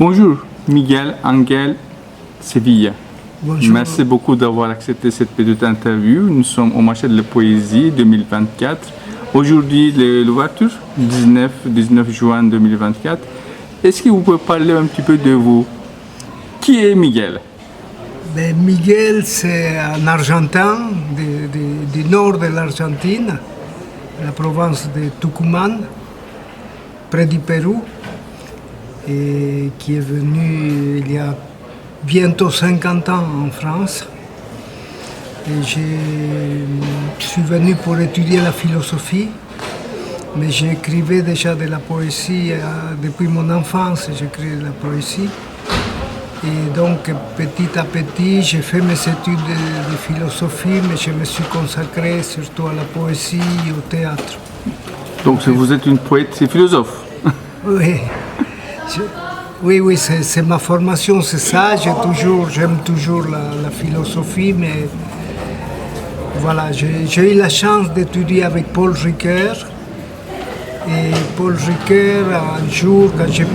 Bonjour, Miguel Angel Sevilla. Bonjour. Merci beaucoup d'avoir accepté cette petite interview. Nous sommes au marché de la poésie 2024. Aujourd'hui, l'ouverture, 19 juin 2024. Est-ce que vous pouvez parler un petit peu de vous? Qui est Miguel? Miguel, c'est un Argentin du nord de l'Argentine, la province de Tucumán, près du Pérou, et qui est venu il y a bientôt 50 ans en France. Et je suis venu pour étudier la philosophie, mais j'écrivais déjà de la poésie depuis mon enfance, j'écrivais de la poésie. Et donc petit à petit, j'ai fait mes études de philosophie, mais je me suis consacré surtout à la poésie et au théâtre. Donc vous êtes une poète et philosophe. Oui, oui, c'est ma formation, c'est ça. J'aime toujours la philosophie, mais voilà, j'ai eu la chance d'étudier avec Paul Ricoeur. Et Paul Ricoeur, un jour, quand j'ai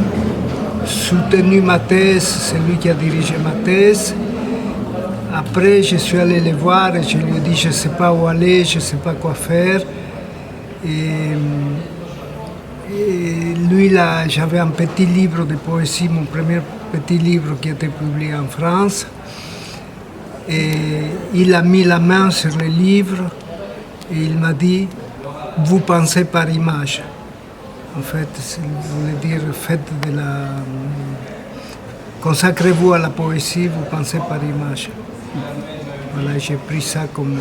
soutenu ma thèse, c'est lui qui a dirigé ma thèse. Après, je suis allé le voir et je lui ai dit, je ne sais pas où aller, je ne sais pas quoi faire. Et lui, là, j'avais un petit livre de poésie, mon premier petit livre qui a été publié en France. Et il a mis la main sur le livre et il m'a dit, vous pensez par image. En fait, il voulait dire, consacrez-vous à la poésie, vous pensez par image. Voilà, j'ai pris ça comme...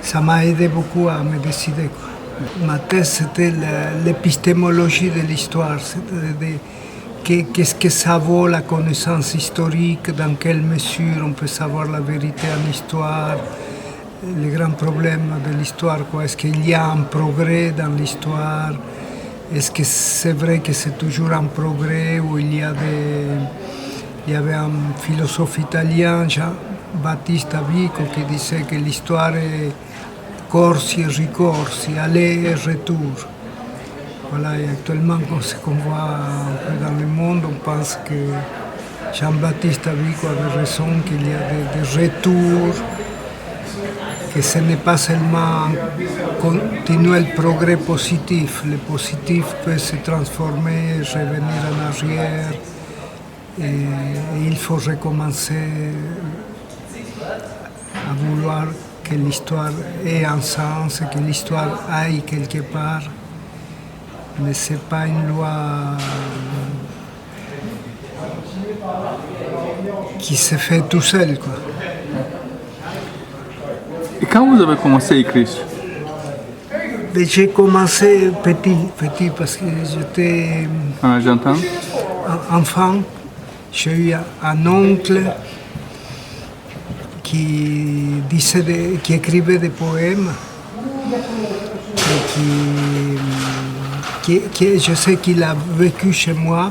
Ça m'a aidé beaucoup à me décider, quoi. Ma thèse, c'était l'épistémologie de l'histoire. Qu'est-ce que ça vaut la connaissance historique, dans quelle mesure on peut savoir la vérité en histoire, les grands problèmes de l'histoire, quoi. Est-ce qu'il y a un progrès dans l'histoire? Est-ce que c'est vrai que c'est toujours un progrès où il y avait un philosophe italien, Jean-Baptiste Vico, qui disait que l'histoire est corsi et ricorsi, aller et retour. Voilà, et actuellement, ce qu'on voit un peu dans le monde, on pense que Jean-Baptiste Vico avait raison, qu'il y a des retours, que ce n'est pas seulement continuer le progrès positif. Le positif peut se transformer, revenir en arrière, et il faut recommencer à vouloir que l'histoire ait un sens, que l'histoire aille quelque part. Mais ce n'est pas une loi qui se fait tout seul, quoi. Et quand vous avez commencé à écrire? J'ai commencé petit parce que j'étais En Argentine? enfant. J'ai eu un oncle qui écrivait des poèmes et je sais qu'il a vécu chez moi.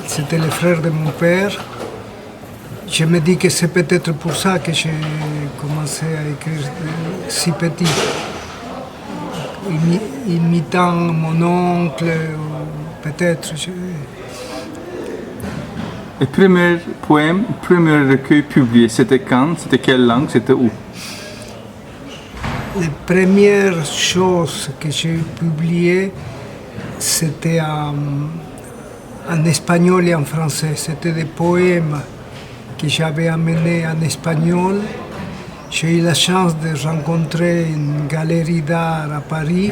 C'était le frère de mon père. Je me dis que c'est peut-être pour ça que j'ai commencé à écrire si petit, imitant mon oncle, peut-être. Le premier poème, premier recueil publié, c'était quand? C'était quelle langue? C'était où? Les premières choses que j'ai publiées, c'était en espagnol et en français. C'était des poèmes que j'avais amenés en espagnol. J'ai eu la chance de rencontrer une galerie d'art à Paris,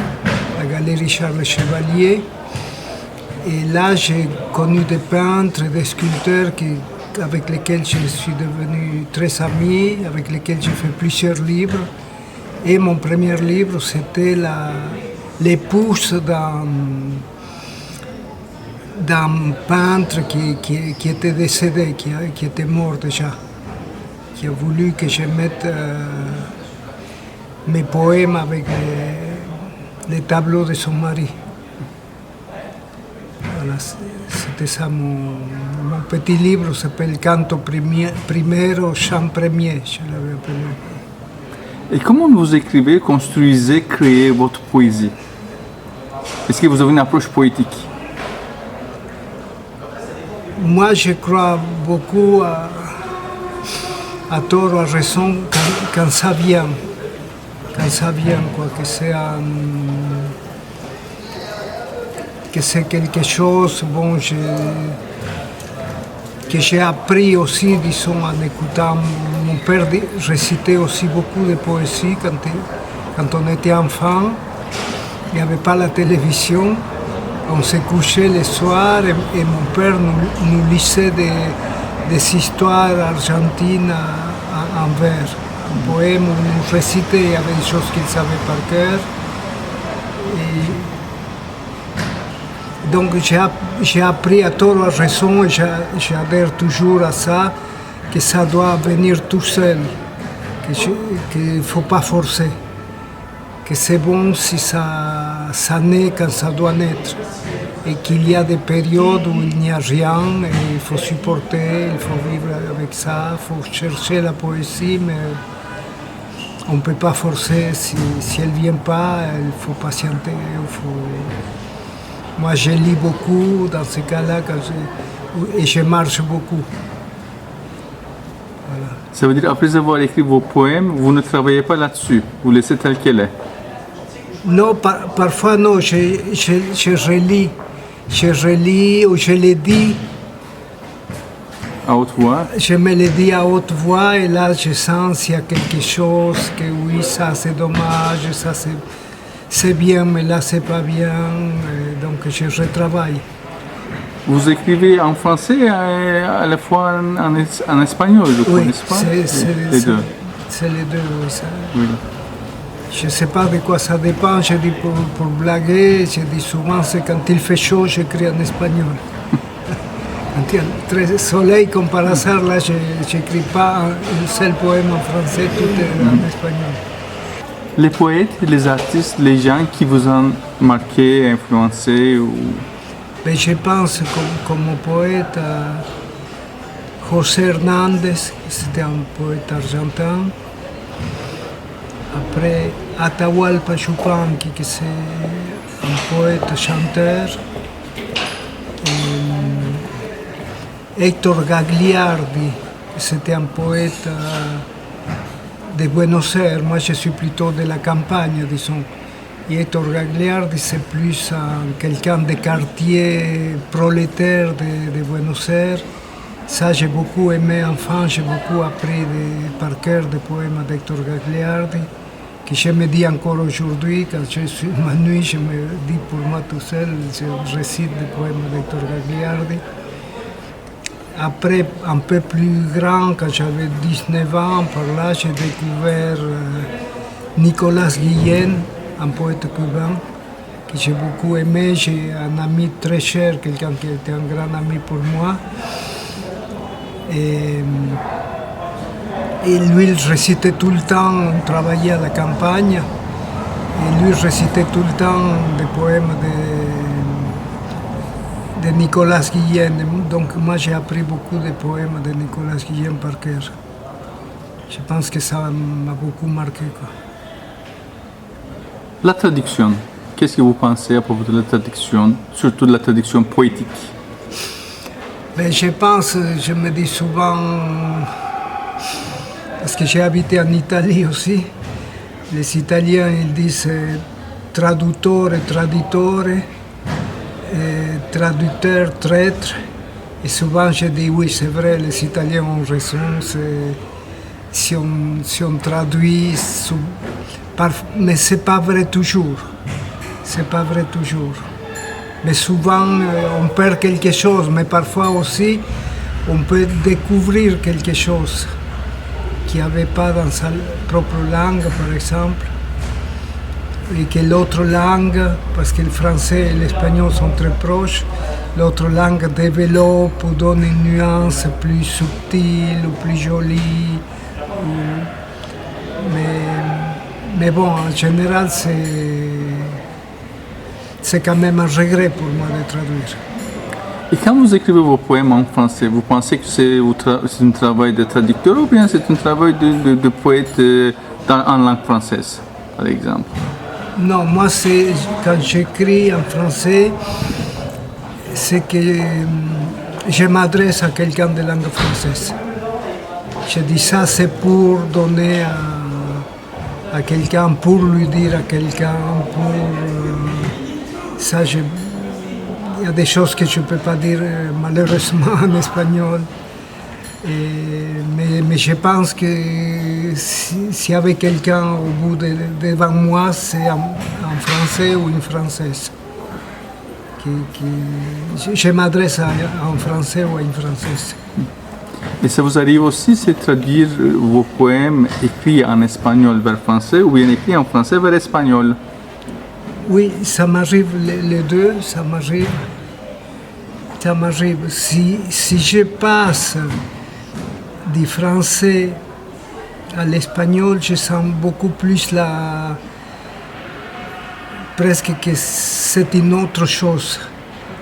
la galerie Charles Chevalier. Et là, j'ai connu des peintres et des sculpteurs avec lesquels je suis devenu très ami, avec lesquels j'ai fait plusieurs livres. Et mon premier livre, c'était l'épouse d'un peintre qui était décédé, qui était mort déjà, qui a voulu que je mette mes poèmes avec les tableaux de son mari. Voilà, c'était ça mon petit livre, s'appelle Canto Primero, Chant Premier, je l'avais appelé. Et comment vous écrivez, construisez, créez votre poésie? Est-ce que vous avez une approche poétique? moi, je crois beaucoup à tort ou à raison quand ça vient. Quand ça vient, quoi, que c'est quelque chose bon, que j'ai appris aussi, disons, en écoutant mon père réciter aussi beaucoup de poésie quand on était enfant. Il n'y avait pas la télévision. On se couchait le soir et mon père nous lisait des histoires argentines en vers, en poème, on nous récitait, il y avait des choses qu'il savait par cœur. Donc j'ai appris à tort ou à raison et j'adhère toujours à ça, que ça doit venir tout seul, qu'il ne faut pas forcer, que c'est bon si ça naît quand ça doit naître, et qu'il y a des périodes où il n'y a rien, et il faut supporter, il faut vivre avec ça, il faut chercher la poésie, mais on ne peut pas forcer, si elle ne vient pas, il faut patienter, Moi, je lis beaucoup dans ces cas-là et je marche beaucoup. Voilà. Ça veut dire, après avoir écrit vos poèmes, vous ne travaillez pas là-dessus, vous laissez tel qu'elle est. Non, parfois non, je relis ou je les dis. À haute voix. Je me le dis à haute voix et là je sens s'il y a quelque chose, que oui, ça c'est dommage, ça c'est bien, mais là c'est pas bien, donc je retravaille. Vous écrivez en français et à la fois en espagnol, je crois, Oui, n'est-ce pas? c'est Les deux. C'est les deux, oui. Oui. Je ne sais pas de quoi ça dépend, je dis pour blaguer, je dis souvent c'est quand il fait chaud, j'écris en espagnol. Quand il y a très soleil comme par hasard, là je n'écris pas un seul poème en français, tout est en espagnol. Les poètes, les artistes, les gens qui vous ont marqué, influencé ou... Mais je pense comme poète à José Hernández, c'était un poète argentin. Après Atahualpa Yupanqui, qui c'est un poète chanteur. Héctor Gagliardi, c'était un poète de Buenos Aires. Moi, je suis plutôt de la campagne, disons. Et Héctor Gagliardi, c'est plus quelqu'un de quartier prolétaire de Buenos Aires. Ça, j'ai beaucoup aimé enfant, j'ai beaucoup appris par cœur des poèmes d'Héctor Gagliardi, que je me dis encore aujourd'hui, quand je suis ma nuit, je me dis pour moi tout seul, je récite des poèmes d'Héctor Gagliardi. Après, un peu plus grand, quand j'avais 19 ans, par là, j'ai découvert Nicolas Guillen, un poète cubain, que j'ai beaucoup aimé. J'ai un ami très cher, quelqu'un qui était un grand ami pour moi. Et lui, il récitait tout le temps, on travaillait à la campagne, et lui récitait tout le temps des poèmes de Nicolas Guillen. Donc moi j'ai appris beaucoup de poèmes de Nicolas Guillen par cœur. Je pense que ça m'a beaucoup marqué, quoi. La traduction, qu'est-ce que vous pensez à propos de la traduction, surtout de la traduction poétique? Ben, je pense, je me dis souvent, parce que j'ai habité en Italie aussi, les Italiens ils disent traduttore, traditore, traducteur, traître. Et souvent je dis oui, c'est vrai, les Italiens ont raison, si on traduit, mais c'est pas vrai toujours. C'est pas vrai toujours. Mais souvent on perd quelque chose, mais parfois aussi on peut découvrir quelque chose qu'il n'y avait pas dans sa propre langue, par exemple. Et que l'autre langue, parce que le français et l'espagnol sont très proches, l'autre langue développe ou donne une nuance plus subtile ou plus jolie. Mais bon, en général, c'est quand même un regret pour moi de traduire. Et quand vous écrivez vos poèmes en français, vous pensez que c'est un travail de traducteur ou bien c'est un travail de poète en langue française, par exemple? Non, moi, quand j'écris en français, c'est que je m'adresse à quelqu'un de langue française. Je dis ça, c'est pour donner à quelqu'un, pour lui dire à quelqu'un, pour... ça, il y a des choses que je ne peux pas dire malheureusement en espagnol. Mais je pense que s'il y avait quelqu'un au bout devant moi, c'est un Français ou une Française. Je m'adresse à un Français ou à une Française. Et ça vous arrive aussi, c'est traduire vos poèmes écrits en espagnol vers français ou bien écrits en français vers espagnol? Oui, ça m'arrive les deux, ça m'arrive. Ça m'arrive. Si je passe du français à l'espagnol, je sens beaucoup plus presque que c'est une autre chose.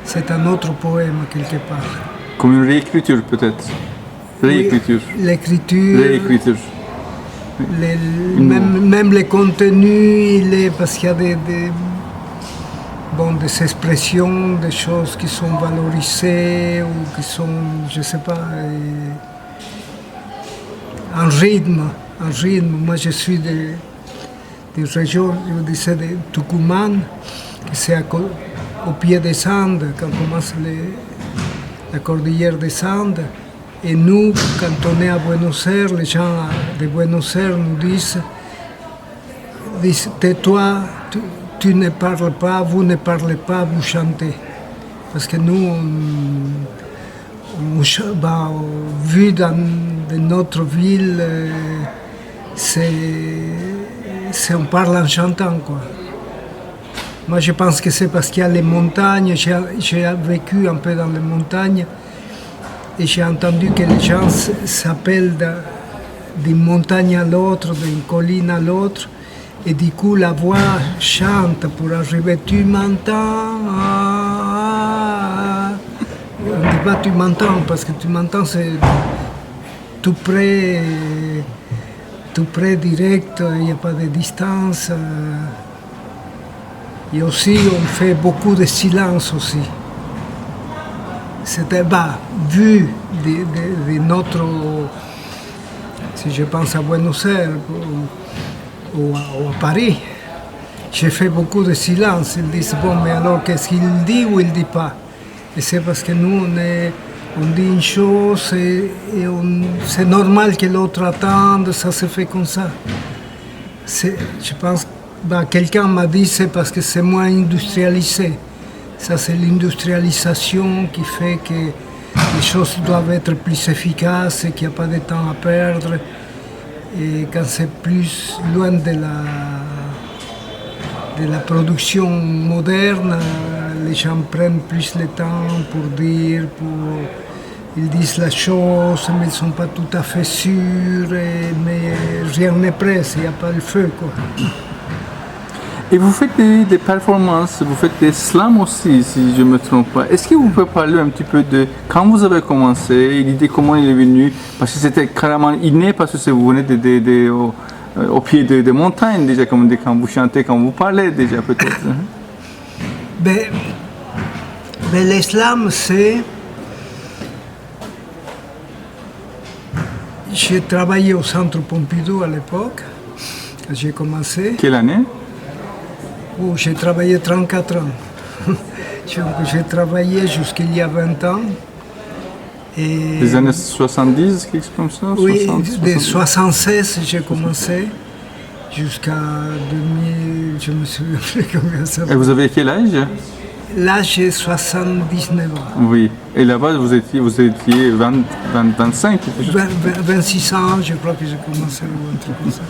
C'est un autre poème quelque part. Comme une réécriture peut-être? Réécriture. Oui, l'écriture. Réécriture. Même le contenu, parce qu'il y a des expressions, des choses qui sont valorisées ou qui sont, je ne sais pas, un rythme. Moi, je suis de région, je disais, de Tucumán, qui c'est au pied des Andes, quand commence la cordillère des Andes. Et nous, quand on est à Buenos Aires, les gens de Buenos Aires nous disent tais-toi, tu ne parles pas, vous ne parlez pas, vous chantez. Parce que nous, vu dans notre ville, on parle en chantant, quoi. Moi, je pense que c'est parce qu'il y a les montagnes, j'ai vécu un peu dans les montagnes, et j'ai entendu que les gens s'appellent d'une montagne à l'autre, d'une colline à l'autre, et du coup la voix chante pour arriver. Tu m'entends? On ne dit pas tu m'entends, parce que tu m'entends, c'est tout près direct, il n'y a pas de distance. Et aussi, on fait beaucoup de silence aussi. C'était vu de notre, si je pense à Buenos Aires ou à Paris, j'ai fait beaucoup de silence. Ils disent, bon, mais alors qu'est-ce qu'il dit ou il ne dit pas? Et c'est parce que nous, on dit une chose et c'est normal que l'autre attende, ça se fait comme ça. Je pense, quelqu'un m'a dit, c'est parce que c'est moins industrialisé. Ça, c'est l'industrialisation qui fait que les choses doivent être plus efficaces et qu'il n'y a pas de temps à perdre. Et quand c'est plus loin de la production moderne, les gens prennent plus le temps pour dire, ils disent la chose, mais ils ne sont pas tout à fait sûrs, mais rien n'est prêt, il n'y a pas le feu, quoi. Et vous faites des performances, vous faites des slams aussi, si je ne me trompe pas. Est-ce que vous pouvez parler un petit peu de quand vous avez commencé, l'idée comment il est venu? Parce que c'était carrément inné, parce que vous venez au pied des montagnes déjà, comme quand vous chantez, quand vous parlez déjà peut-être. Ben, les slams, c'est... J'ai travaillé au Centre Pompidou à l'époque, quand j'ai commencé. Quelle année? Oh, j'ai travaillé 34 ans. J'ai travaillé jusqu'il y a 20 ans. Et Les années 70, quelque chose comme ça? oui, 60, de 76 j'ai commencé jusqu'à 2000, je me souviens plus combien ça va. Et vous avez quel âge? Là, j'ai 79 ans. Oui. Et là-bas, vous étiez 25? 26 ans, je crois que j'ai commencé ou un truc comme ça.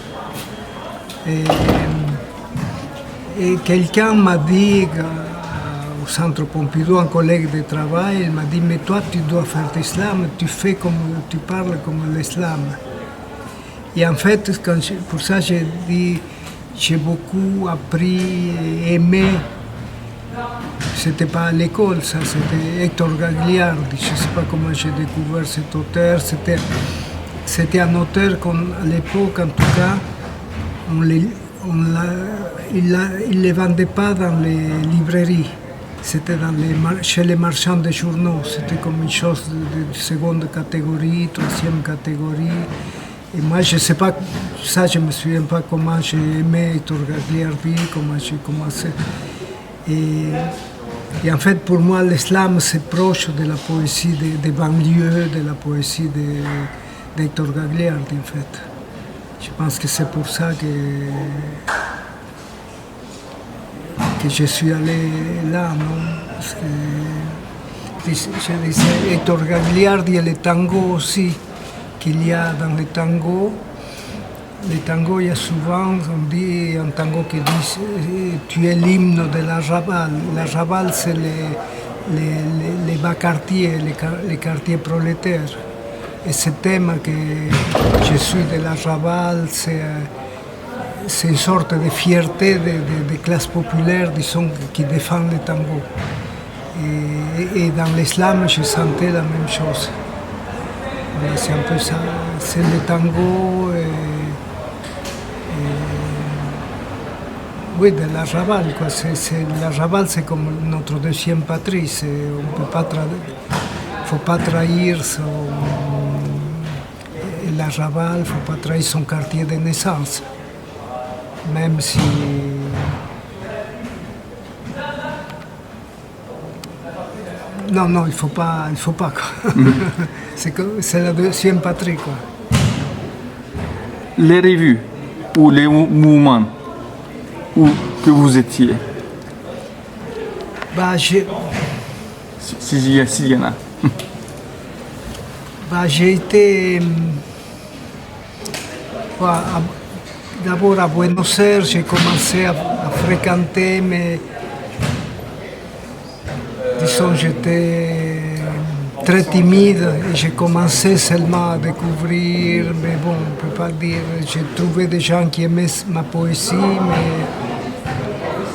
Et quelqu'un m'a dit, au Centre Pompidou, un collègue de travail, il m'a dit, mais toi, tu dois faire des slams, tu parles comme l'islam. Et en fait, pour ça, j'ai dit, j'ai beaucoup appris et aimé. C'était pas à l'école, ça, c'était Hector Gagliardi. Je ne sais pas comment j'ai découvert cet auteur. C'était un auteur qu'à l'époque, en tout cas, il ne les vendait pas dans les librairies. c'était chez les marchands de journaux. C'était comme une chose de seconde catégorie, troisième catégorie. Et moi, je ne sais pas, ça, je ne me souviens pas comment j'ai aimé Hector Gagliardi, comment j'ai commencé. Et en fait, pour moi, l'islam, c'est proche de la poésie des banlieues, de la poésie d'Hector Gagliardi, en fait. Je pense que c'est pour ça que je suis allé là, non? Parce que je disais, Hector Gagliardi et le tango aussi, qu'il y a dans le tango, il y a souvent, on dit un tango qui dit tu es l'hymne de la Raval. La Raval, c'est les bas quartiers, les quartiers prolétaires. Et ce thème que je suis de la Raval, c'est une sorte de fierté de classe populaire, disons, qui défend le tango. Et dans l'islam, je sentais la même chose. C'est un peu ça, c'est le tango. Oui, de la Raval, quoi. La Raval, c'est comme notre deuxième patrie. On peut pas faut pas trahir la Raval, il ne faut pas trahir son quartier de naissance. Même si... Non, il faut pas, quoi. C'est la deuxième patrie, quoi. Les revues ou les mouvements où que vous étiez, s'il y en a. J'ai été d'abord à Buenos Aires, j'ai commencé à fréquenter, mais disons j'étais très timide et j'ai commencé seulement à découvrir, mais bon, on ne peut pas dire, j'ai trouvé des gens qui aimaient ma poésie, mais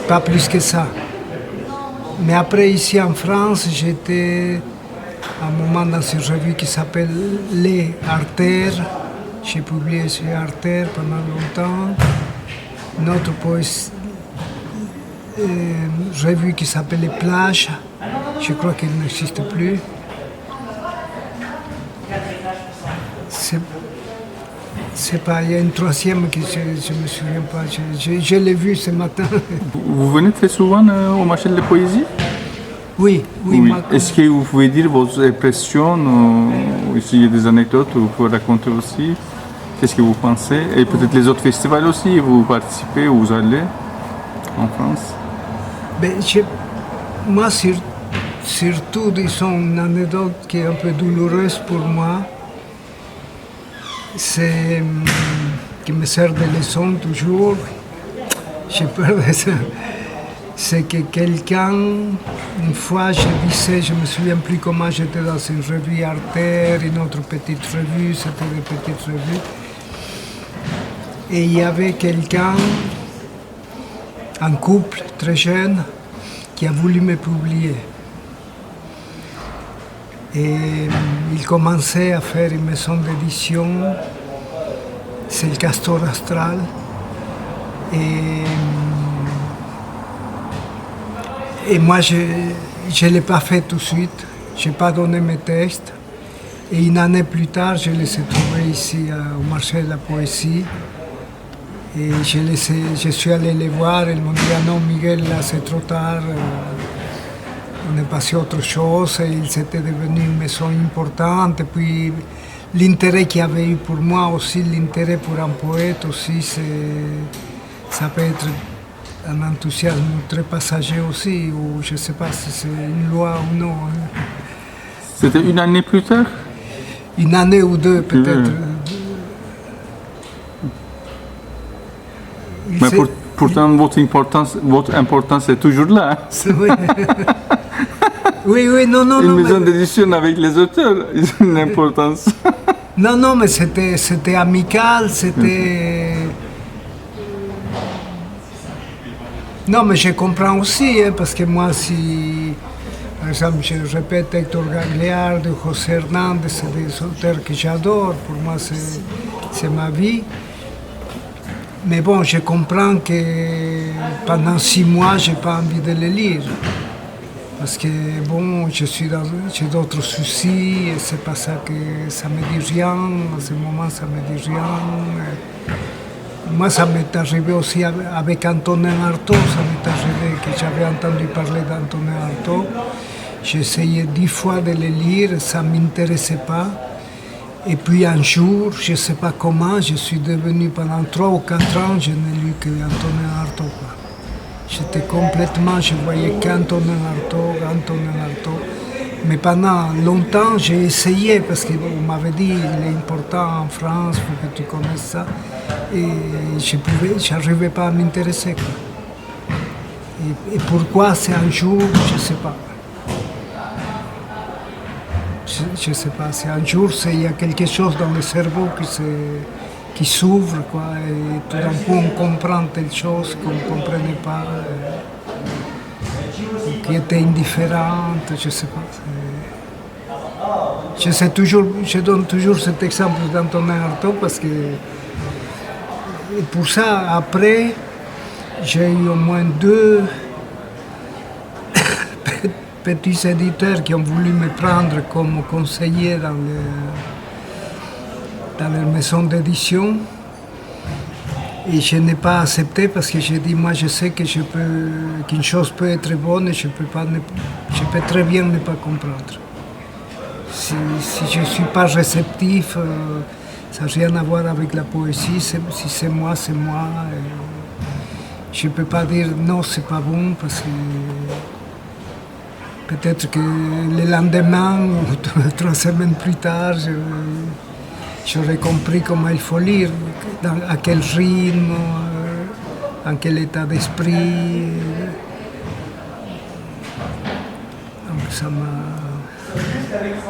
pas plus que ça. Mais après, ici en France, j'étais à un moment dans une revue qui s'appelle Les Artères. J'ai publié chez Artères pendant longtemps. Une autre revue qui s'appelle Les Plages. Je crois qu'elle n'existe plus. C'est pas, il y a une troisième que je ne me souviens pas. Je l'ai vue ce matin. Vous venez très souvent au marché de la poésie? Oui. Est-ce que vous pouvez dire vos impressions? Ici, il y a des anecdotes, vous pouvez raconter aussi. Qu'est-ce que vous pensez? Et peut-être les autres festivals aussi, vous participez ou vous allez en France? Moi, surtout, disons, une anecdote qui est un peu douloureuse pour moi, c'est qui me sert de leçon toujours. J'ai peur de ça. C'est que quelqu'un, une fois, je ne me souviens plus comment, j'étais dans une revue Artère, une autre petite revue, c'était des petites revues. Et il y avait quelqu'un, un couple très jeune, qui a voulu me publier. Et il commençait à faire une maison d'édition, c'est le Castor Astral. Et moi, je ne l'ai pas fait tout de suite, je n'ai pas donné mes textes. Et une année plus tard, je les ai trouvés ici au marché de la poésie. Et je suis allé les voir, ils m'ont dit « Ah non, Miguel, là c'est trop tard, on est passé à autre chose ». Et ils étaient devenus une maison importante. Et puis l'intérêt qu'il y avait eu pour moi aussi, l'intérêt pour un poète aussi, ça peut être un enthousiasme très passager aussi, ou je ne sais pas si c'est une loi ou non. C'était une année plus tard? Une année ou deux peut-être. Mais pourtant, votre importance est toujours là. Oui, non. Une maison d'édition avec les auteurs, ils ont une importance. Non, mais c'était amical, c'était... Non, mais je comprends aussi, parce que moi, si, par exemple, je répète Hector Gagliardi ou José Hernandez, c'est des auteurs que j'adore, pour moi, c'est ma vie. Mais bon, je comprends que pendant 6 mois, je n'ai pas envie de les lire. Parce que bon, j'ai d'autres soucis, et c'est pas ça que ça me dit rien, à ce moment ça me dit rien. Moi, ça m'est arrivé aussi avec Antonin Artaud, ça m'est arrivé que j'avais entendu parler d'Antonin Artaud. J'ai essayé 10 fois de le lire, ça ne m'intéressait pas. Et puis un jour, je ne sais pas comment, je suis devenu pendant 3 ou 4 ans, je n'ai lu que Antonin Artaud. J'étais complètement, je voyais qu'Antonin Artaud. Mais pendant longtemps, j'ai essayé, parce qu'on m'avait dit il est important en France, il faut que tu connaisses ça. Et je n'arrivais pas à m'intéresser. Et pourquoi c'est un jour, je ne sais pas. Je ne sais pas, c'est un jour, il y a quelque chose dans le cerveau qui s'ouvre, quoi, et tout d'un coup on comprend telle chose qu'on ne comprenait pas, qui était indifférente, je ne sais pas. Je donne toujours cet exemple d'Antonin Artaud parce que, et pour ça, après, j'ai eu au moins 2 petits éditeurs qui ont voulu me prendre comme conseiller dans leur maison d'édition. Et je n'ai pas accepté parce que j'ai dit, moi je sais que qu'une chose peut être bonne et je peux très bien ne pas comprendre. Si je ne suis pas réceptif, ça n'a rien à voir avec la poésie, si c'est moi, c'est moi. Je ne peux pas dire non, c'est pas bon parce que peut-être que le lendemain ou 3 semaines plus tard, j'aurais compris comment il faut lire, à quel rythme, en quel état d'esprit. Donc ça m'a...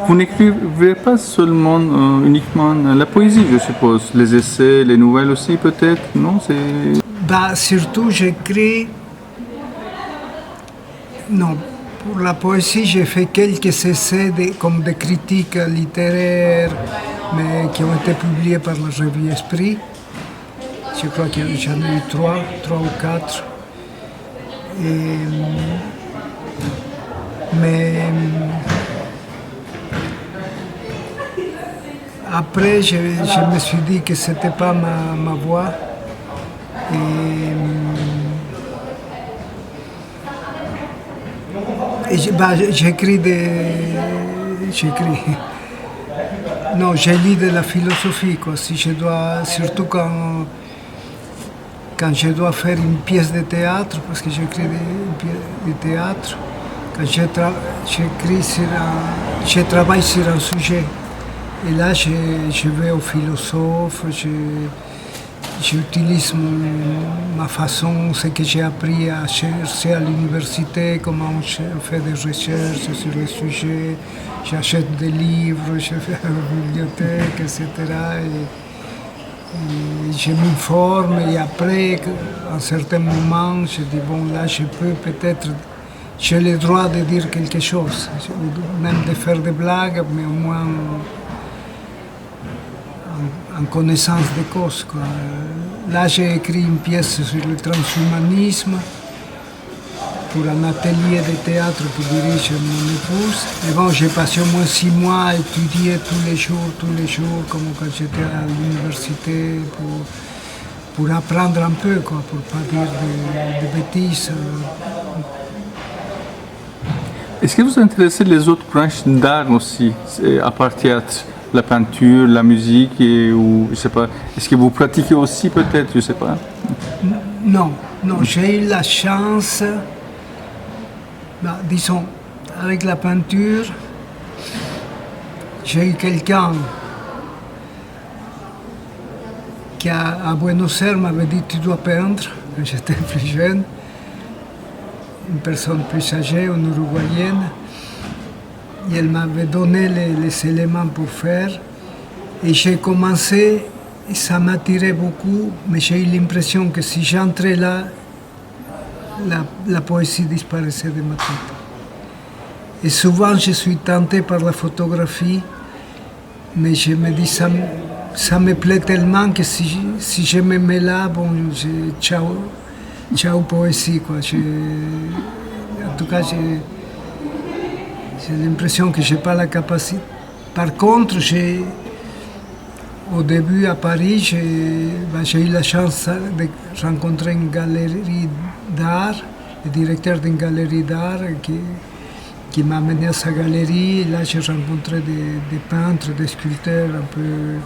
Vous n'écrivez pas seulement uniquement la poésie, je suppose, les essais, les nouvelles aussi peut-être, non? Surtout j'écris... Non, pour la poésie j'ai fait quelques essais comme des critiques littéraires, mais qui ont été publiés par la revue Esprit. Je crois que j'en ai eu 3 ou 4. Mais après, je me suis dit que ce n'était pas ma voie. Et j'écris Non, j'ai lu de la philosophie, quoi. Si je dois, surtout quand je dois faire une pièce de théâtre, parce que j'écris des pièces de théâtre, quand je travaille sur un sujet. Et là, je vais au philosophe, j'utilise ma façon, ce que j'ai appris à chercher à l'université, comment on fait des recherches sur les sujets. J'achète des livres, je vais à la bibliothèque, etc. Et je m'informe et après, à un certain moment, je dis, bon, là, je peux peut-être, j'ai le droit de dire quelque chose, même de faire des blagues, mais au moins en connaissance des causes, quoi. Là, j'ai écrit une pièce sur le transhumanisme pour un atelier de théâtre pour diriger mon épouse. Et bon, j'ai passé au moins 6 mois à étudier tous les jours, comme quand j'étais à l'université, pour apprendre un peu, quoi, pour ne pas dire des bêtises. Est-ce que vous intéressez les autres branches d'art aussi, à part théâtre? La peinture, la musique, ou je sais pas. Est-ce que vous pratiquez aussi peut-être, je sais pas? Non, j'ai eu la chance, disons, avec la peinture, j'ai eu quelqu'un qui à Buenos Aires m'avait dit tu dois peindre quand j'étais plus jeune, une personne plus âgée, une Uruguayenne. Et elle m'avait donné les éléments pour faire. Et j'ai commencé, et ça m'attirait beaucoup, mais j'ai eu l'impression que si j'entrais là, la poésie disparaissait de ma tête. Et souvent, je suis tenté par la photographie, mais je me dis, ça me plaît tellement que si je me mets là, bon, ciao poésie, quoi. En tout cas, J'ai l'impression que je n'ai pas la capacité. Par contre, au début à Paris, j'ai eu la chance de rencontrer une galerie d'art, le directeur d'une galerie d'art qui m'a amené à sa galerie. Et là, j'ai rencontré des peintres, des sculpteurs un peu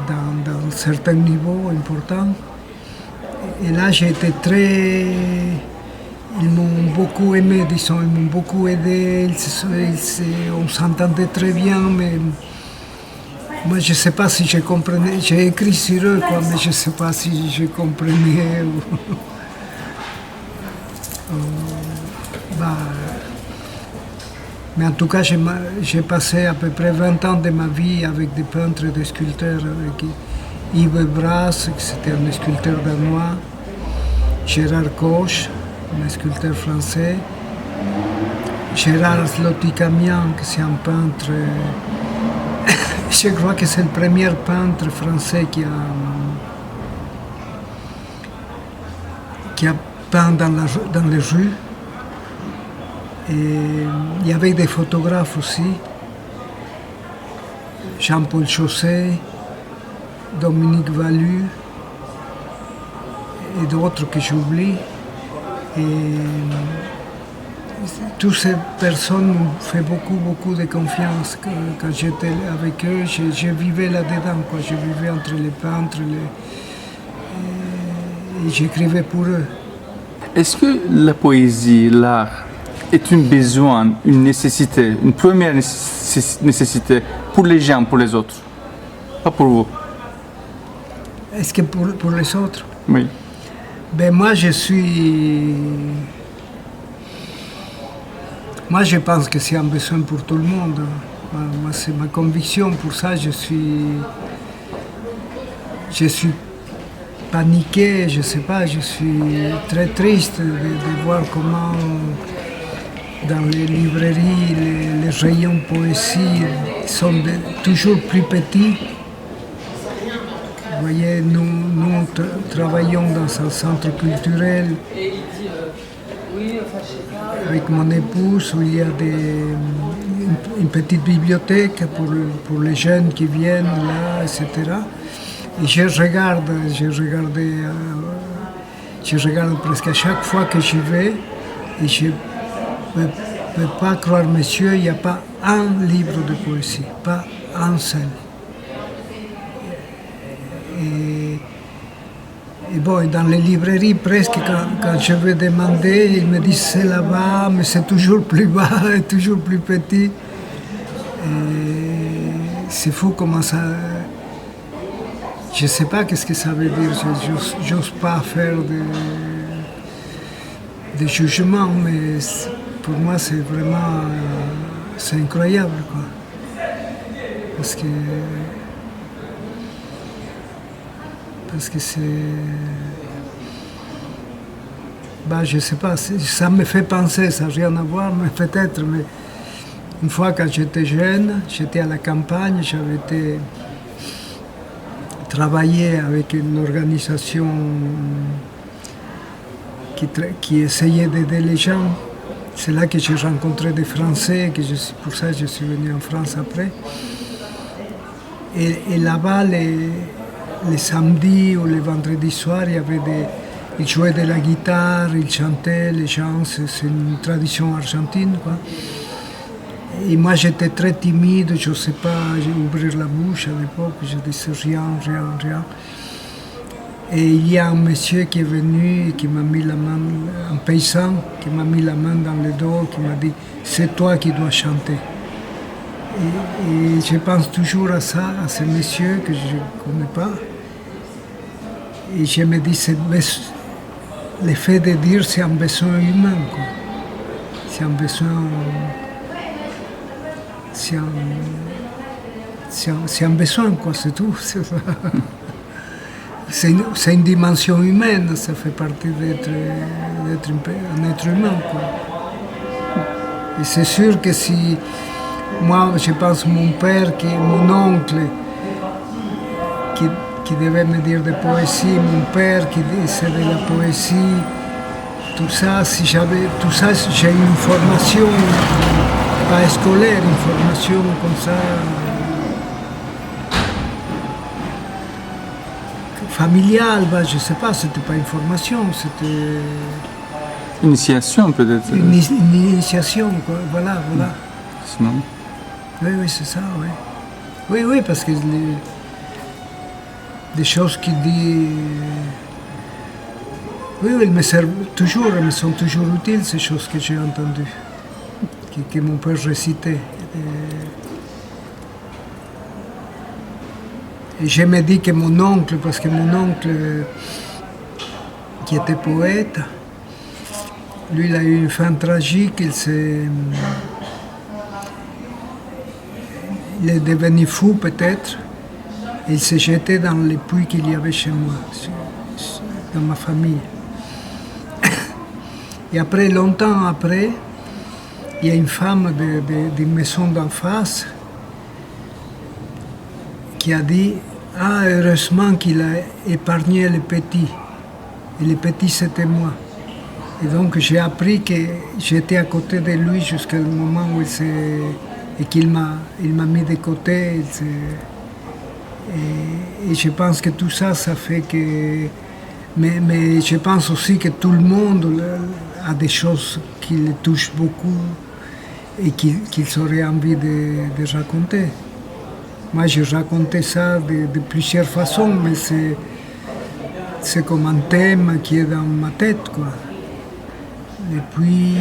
dans certains niveaux importants. Et là, j'ai été très... Ils m'ont beaucoup aimé, disons, ils m'ont beaucoup aidé, on s'entendait très bien, mais moi je ne sais pas si je comprenais, j'ai écrit sur eux, quoi, mais je ne sais pas si je comprenais. Mais en tout cas, j'ai passé à peu près 20 ans de ma vie avec des peintres et des sculpteurs, avec Yves Brasse, qui c'était un sculpteur danois, Gérard Koch, un sculpteur français, Gérard Zloty-Kamian, qui c'est un peintre, je crois que c'est le premier peintre français qui a peint dans les rues. Et il y avait des photographes aussi, Jean-Paul Chausset, Dominique Valu et d'autres que j'oublie. Et toutes ces personnes m'ont fait beaucoup de confiance. Quand j'étais avec eux, je vivais là-dedans, quoi. Je vivais entre les peintres et j'écrivais pour eux. Est-ce que la poésie, l'art, est un besoin, une nécessité, une première nécessité pour les gens, pour les autres? Pas pour vous? Est-ce que pour les autres? Oui. Ben moi, je pense que c'est un besoin pour tout le monde. Moi, c'est ma conviction. Pour ça, je suis paniqué, je sais pas, je suis très triste de voir comment dans les librairies, les rayons poésie sont toujours plus petits. Vous voyez, nous travaillons dans un centre culturel avec mon épouse où il y a une petite bibliothèque pour les jeunes qui viennent là, etc. Et je regarde presque à chaque fois que j'y vais et je ne peux pas croire, monsieur, il n'y a pas un livre de poésie, pas un seul. Et bon, dans les librairies, presque, quand je vais demander, ils me disent c'est là-bas, mais c'est toujours plus bas et toujours plus petit. C'est fou comment ça... Je ne sais pas qu'est-ce que ça veut dire, j'ose pas faire de jugement, mais pour moi c'est vraiment... c'est incroyable, quoi. Parce que c'est... Bah, je ne sais pas, ça me fait penser, ça n'a rien à voir, mais peut-être, mais une fois quand j'étais jeune, j'étais à la campagne, j'avais été travailler avec une organisation qui essayait d'aider les gens. C'est là que j'ai rencontré des Français, pour ça je suis venu en France après. Et là-bas, les samedis ou les vendredis soirs, ils jouaient de la guitare, ils chantaient, les gens, c'est une tradition argentine, quoi. Et moi j'étais très timide, je ne sais pas ouvrir la bouche à l'époque, je disais rien. Et il y a un monsieur qui est venu et qui m'a mis la main, un paysan, qui m'a mis la main dans le dos, qui m'a dit « c'est toi qui dois chanter ». Et je pense toujours à ça, à ce monsieur que je ne connais pas. Et je me dis, le fait de dire c'est un besoin humain, quoi. C'est un besoin... C'est un besoin, quoi, c'est tout. C'est une dimension humaine, ça fait partie d'être un être humain, quoi. Et c'est sûr que si... Moi, je pense mon père, mon oncle, qui devait me dire de poésie, mon père qui disait de la poésie, tout ça, si j'avais tout ça, j'ai eu une formation pas scolaire, une formation comme ça, familiale, bah, je ne sais pas, c'était pas une formation, c'était Initiation peut-être. une initiation, quoi. Voilà. Sinon. Oui, c'est ça, oui. Oui, parce que des choses qu'il dit, oui, elles me servent toujours, elles me sont toujours utiles, ces choses que j'ai entendues, que mon père récitait. Et je me dis que mon oncle, parce que mon oncle, qui était poète, lui, il a eu une fin tragique, il est devenu fou peut-être, et il s'est jeté dans les puits qu'il y avait chez moi, dans ma famille. Et après, longtemps après, il y a une femme d'une maison d'en face qui a dit « Ah, heureusement qu'il a épargné les petits. » Et les petits, c'était moi. Et donc, j'ai appris que j'étais à côté de lui jusqu'au moment où qu'il m'a mis de côté. Et je pense que tout ça, ça fait que... Mais je pense aussi que tout le monde a des choses qui le touchent beaucoup et qu'ils auraient envie de raconter. Moi, j'ai raconté ça de plusieurs façons, mais c'est comme un thème qui est dans ma tête, quoi. Et puis,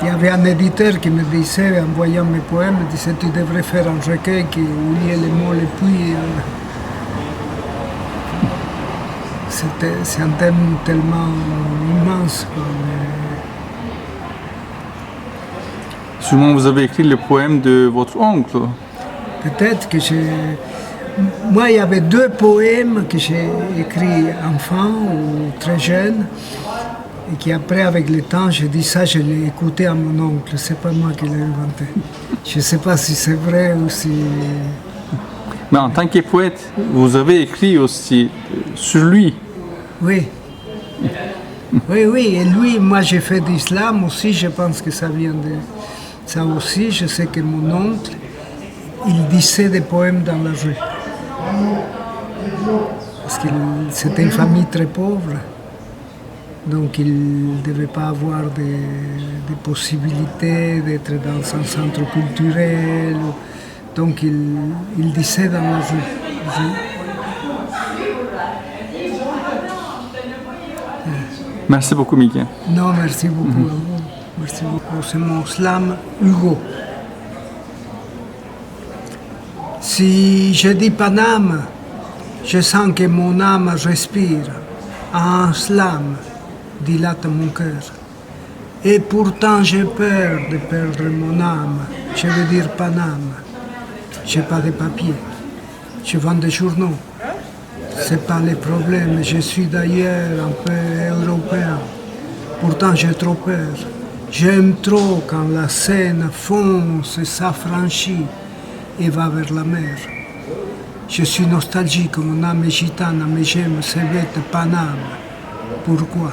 il y avait un éditeur qui me disait, en voyant mes poèmes, il disait, tu devrais faire un recueil qui oubliait les mots, les puis. C'est un thème tellement immense. Sûrement vous avez écrit le poème de votre oncle. Peut-être que moi, il y avait 2 poèmes que j'ai écrits enfant ou très jeune, et qui après, avec le temps, j'ai dit ça, je l'ai écouté à mon oncle. C'est pas moi qui l'ai inventé. Je ne sais pas si c'est vrai ou si... Mais en tant que poète, vous avez écrit aussi sur lui. Oui. Oui. Et lui, moi, j'ai fait de l'islam aussi. Je pense que ça vient de ça aussi. Je sais que mon oncle, il disait des poèmes dans la rue. Parce que c'était une famille très pauvre. Donc il ne devait pas avoir des possibilités d'être dans un centre culturel. Donc il disait dans la rue. Merci beaucoup, Miguel. Non, merci beaucoup à vous. Merci beaucoup. C'est mon slam Hugo. Si je dis Paname, je sens que mon âme respire. Un slam dilate mon cœur. Et pourtant j'ai peur de perdre mon âme. Je veux dire Paname. J'ai pas de papier. Je vends des journaux. C'est pas le problème. Je suis d'ailleurs un peu européen. Pourtant j'ai trop peur. J'aime trop quand la Seine fonce et s'affranchit et va vers la mer. Je suis nostalgique, mon âme est gitane, mais j'aime ces bêtes Paname. Pourquoi?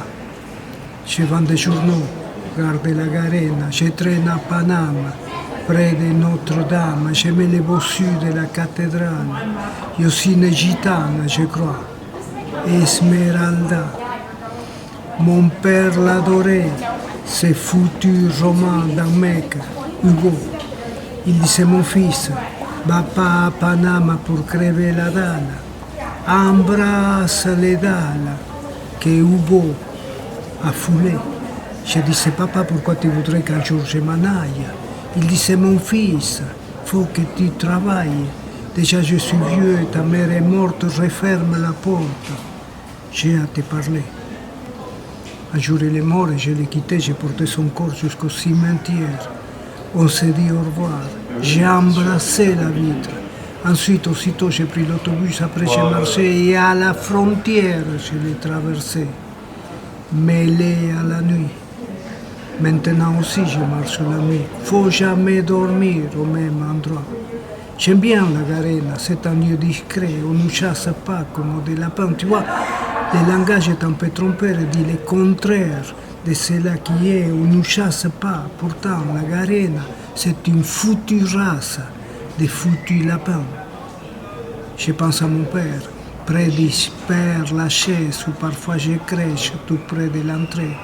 Je vends des journaux, garde la Garenne, je traîne à Paname, près de Notre-Dame, je mets les bossus de la cathédrale. Je suis une gitane, je crois. Esmeralda. Mon père l'adorait, ce foutu roman d'un mec, Hugo. Il disait, mon fils, va pas à Panama pour crever la dalle. Embrasse les dalles que Hugo a foulées. Je disais, papa, pourquoi tu voudrais qu'un jour je m'en aille? Il disait, mon fils, faut que tu travailles. Déjà je suis vieux, ta mère est morte, referme la porte. J'ai à te parler. Un jour il est mort et je l'ai quitté, j'ai porté son corps jusqu'au cimetière. On s'est dit au revoir. J'ai embrassé la vitre. Ensuite, aussitôt, j'ai pris l'autobus, après j'ai marché et à la frontière, je l'ai traversé, mêlé à la nuit. Maintenant aussi, je marche la nuit. Faut jamais dormir au même endroit. J'aime bien la Garenne, c'est un lieu discret, on ne chasse pas comme des lapins. Tu vois, Le langage est un peu trompeur et dit le contraire de cela qui est ou ne chasse pas. Pourtant, la Garenne, c'est une foutue race de foutus lapins. Je pense à mon père, près du Père Lachaise, où parfois je crèche tout près de l'entrée.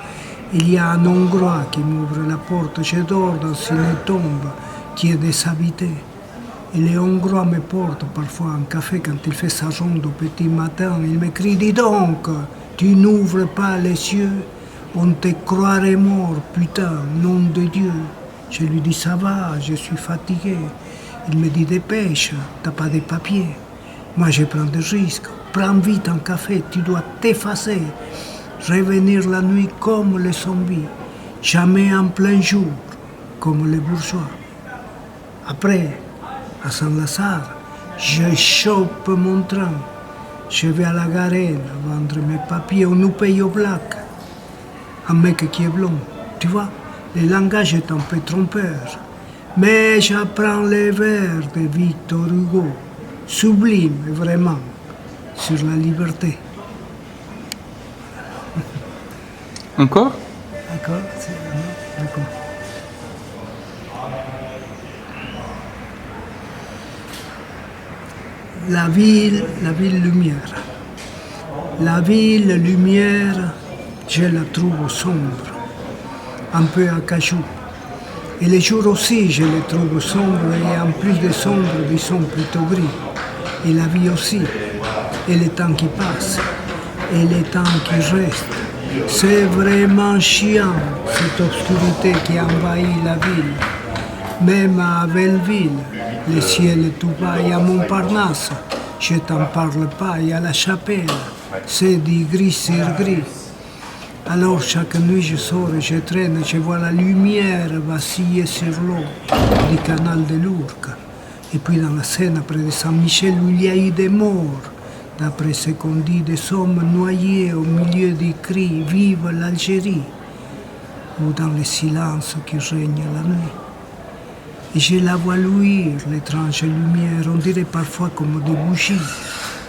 Il y a un Hongrois qui m'ouvre la porte, je dors dans une tombe qui est déshabitée. Et les Hongrois me portent parfois un café quand il fait sa ronde au petit matin. Il me crie, dis donc, tu n'ouvres pas les yeux, on te croirait mort, putain, nom de Dieu. Je lui dis, ça va, je suis fatigué. Il me dit, dépêche, t'as pas de papiers. Moi, je prends des risques. Prends vite un café, tu dois t'effacer. Revenir la nuit comme les zombies. Jamais en plein jour, comme les bourgeois. Après, à Saint-Lazare, je chope mon train. Je vais à la Garenne vendre mes papiers. On nous paye au black. Un mec qui est blond. Tu vois, le langage est un peu trompeur. Mais j'apprends les vers de Victor Hugo. Sublime, vraiment, sur la liberté. Encore? D'accord? D'accord. La ville lumière. La ville lumière, je la trouve sombre, un peu acajou. Et les jours aussi, je les trouve sombres, et en plus de sombres, ils sont plutôt gris. Et la vie aussi, et le temps qui passe, et le temps qui reste. C'est vraiment chiant, cette obscurité qui envahit la ville. Même à Belleville, le ciel est tout bas, et à Montparnasse, je t'en parle pas, et à la Chapelle, c'est du gris sur gris. Alors chaque nuit je sors et je traîne, je vois la lumière vaciller sur l'eau du canal de l'Ourcq. Et puis dans la Seine, près de Saint-Michel, où il y a eu des morts, d'après ce qu'on dit, des hommes noyés au milieu des cris « Vive l'Algérie !» ou dans le silence qui règne la nuit. Et je la vois luire, l'étrange lumière, on dirait parfois comme des bougies.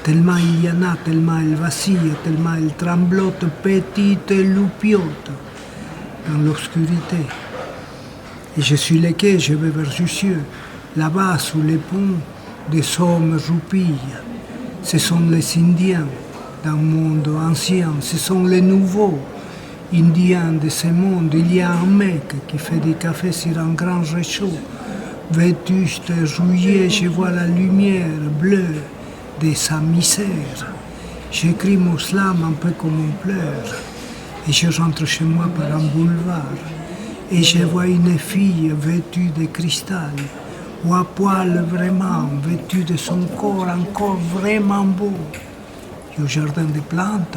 Tellement il y en a, tellement elle vacille, tellement elle tremblote, petite loupiote, dans l'obscurité. Et je suis le quai, je vais vers Jussieu. Là-bas, sous les ponts, des hommes roupillent. Ce sont les Indiens d'un monde ancien, ce sont les nouveaux Indiens de ce monde. Il y a un mec qui fait des cafés sur un grand réchaud. Vétuste, rouillé, je vois la lumière bleue de sa misère. J'écris mon slam un peu comme on pleure. Et je rentre chez moi par un boulevard. Et je vois une fille vêtue de cristal, ou à poil vraiment, vêtue de son corps encore vraiment beau. Et au jardin des plantes,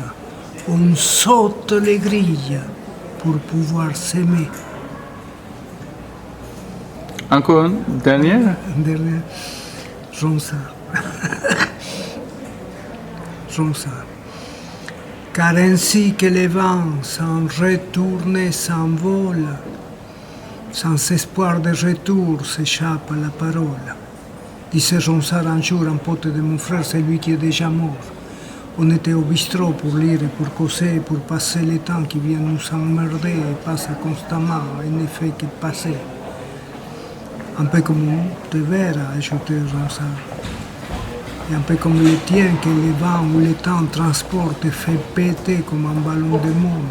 on saute les grilles pour pouvoir s'aimer. Encore une dernière? Derrière Ronsard. Ronsard. Car ainsi que les vents sans retourner s'envolent, sans espoir de retour s'échappe la parole. Disait Ronsard un jour, un pote de mon frère, c'est lui qui est déjà mort. On était au bistrot pour lire et pour causer, pour passer le temps qui vient nous emmerder et passe constamment, en effet, qu'il passait. Un peu comme te verre, a ajouté Ronsard. Et un peu comme le tien que le vent ou le temps transporte et fait péter comme un ballon de monde,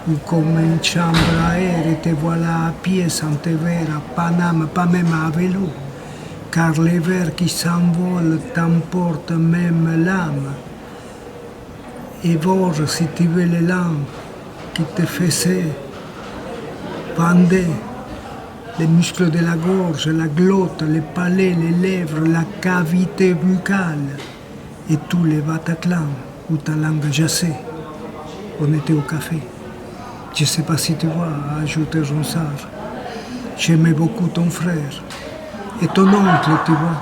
ou comme une chambre à air et te voilà à pied sans te verre à Paname, pas même à vélo, car les vers qui s'envolent t'emportent même l'âme. Et voir si tu veux les langues qui te faisaient bander, les muscles de la gorge, la glotte, les palais, les lèvres, la cavité buccale et tous les Bataclan où ta langue jassait. On était au café. Je ne sais pas si tu vois, a ajouté Ronsard. J'aimais beaucoup ton frère. Et ton oncle, tu vois,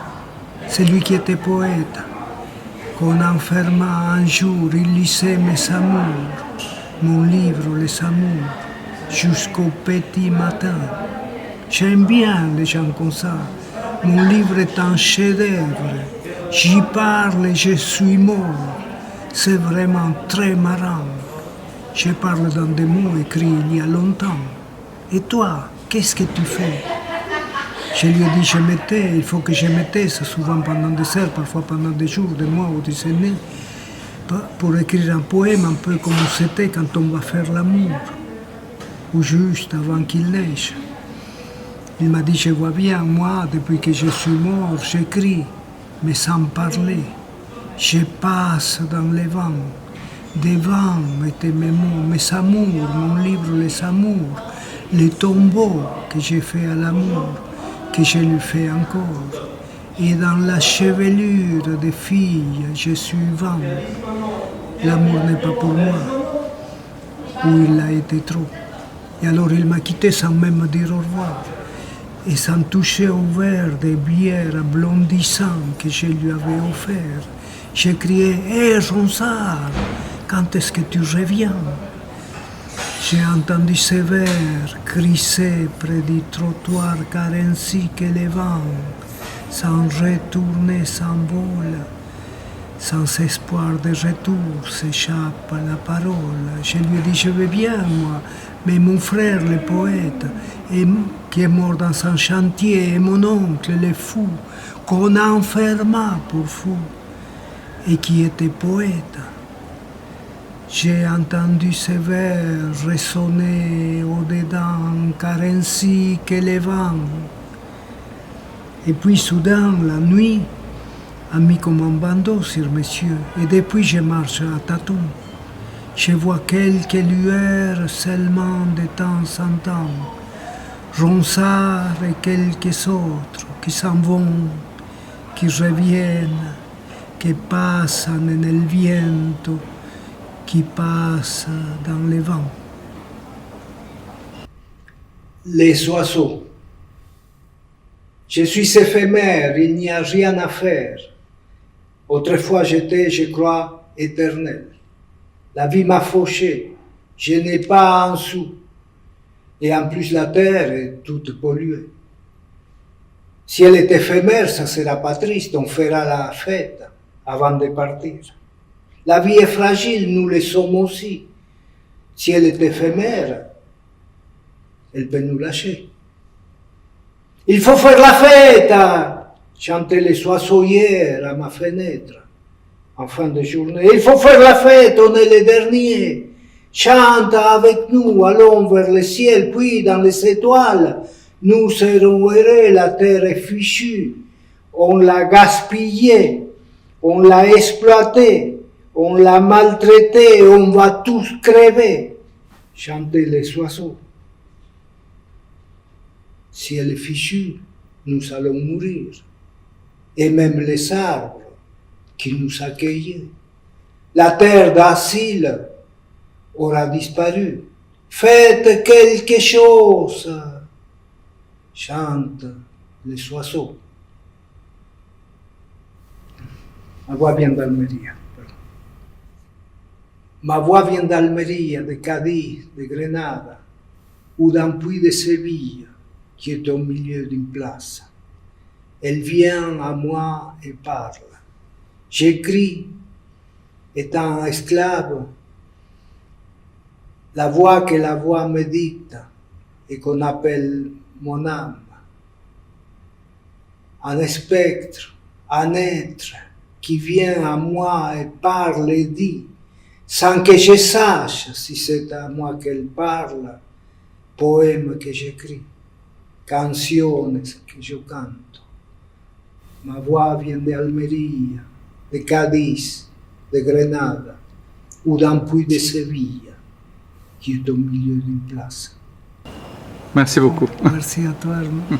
c'est lui qui était poète. Qu'on enferma un jour, il lisait mes amours, mon livre, les amours, jusqu'au petit matin. J'aime bien les gens comme ça. Mon livre est un chef-d'œuvre. J'y parle et je suis mort. C'est vraiment très marrant. Je parle dans des mots écrits il y a longtemps. Et toi, qu'est-ce que tu fais? Je lui ai dit, je me tais, il faut que je me taise, souvent pendant des heures, parfois pendant des jours, des mois ou des années, pour écrire un poème un peu comme c'était quand on va faire l'amour, ou juste avant qu'il neige. Il m'a dit, je vois bien, moi, depuis que je suis mort, j'écris, mais sans parler. Je passe dans les vents. Des vents étaient mes mots, mes amours, mon livre Les Amours, les tombeaux que j'ai fait à l'amour, que je lui fais encore. Et dans la chevelure des filles, je suis vent. L'amour n'est pas pour moi, ou il a été trop. Et alors il m'a quitté sans même me dire au revoir. Et sans toucher au verre des bières blondissantes que je lui avais offert, j'ai crié « Hé, Ronsard, quand est-ce que tu reviens ?» J'ai entendu ces vers crisser près du trottoir, car ainsi que les vents, sans retourner, s'envolent, sans espoir de retour, s'échappe la parole. Je lui ai dit, je vais bien, moi, mais mon frère, le poète, qui est mort dans son chantier, et mon oncle, le fou, qu'on enferma pour fou, et qui était poète. J'ai entendu ces vers résonner au-dedans, car ainsi que les vents. Et puis soudain, la nuit, a mis comme un bandeau sur mes yeux, et depuis je marche à tâtons. Je vois quelques lueurs seulement de temps en temps, Ronsard et quelques autres qui s'en vont, qui reviennent, qui passent en el viento, qui passent dans les vents. Les oiseaux. Je suis éphémère, il n'y a rien à faire. Autrefois j'étais, je crois, éternel. La vie m'a fauché, je n'ai pas un sou. Et en plus la terre est toute polluée. Si elle est éphémère, ça sera pas triste, on fera la fête avant de partir. La vie est fragile, nous le sommes aussi. Si elle est éphémère, elle peut nous lâcher. Il faut faire la fête, chantaient les oiseaux hier à ma fenêtre, en fin de journée. Il faut faire la fête, on est les derniers. Chante avec nous, allons vers le ciel, puis dans les étoiles. Nous serons heureux, la terre est fichue. On l'a gaspillée, on l'a exploitée, on l'a maltraitée, on va tous crever. Chantaient les oiseaux. Si elle est fichue, nous allons mourir. Et même les arbres qui nous accueillaient. La terre d'asile aura disparu. Faites quelque chose, chantent les oiseaux. Ma voix vient d'Almeria. Ma voix vient d'Almeria, de Cadiz, de Grenada, ou d'un puits de Séville qui est au milieu d'une place. Elle vient à moi et parle. J'écris, étant esclave, la voix que la voix me dicte et qu'on appelle mon âme. Un spectre, un être qui vient à moi et parle et dit, sans que je sache si c'est à moi qu'elle parle, poème que j'écris, canciones que je canto. Ma voix vient d'Almeria, de Cadiz, de Grenada, ou d'un puits de Séville, qui est au milieu d'une place. Merci beaucoup. Merci à toi, Arnaud.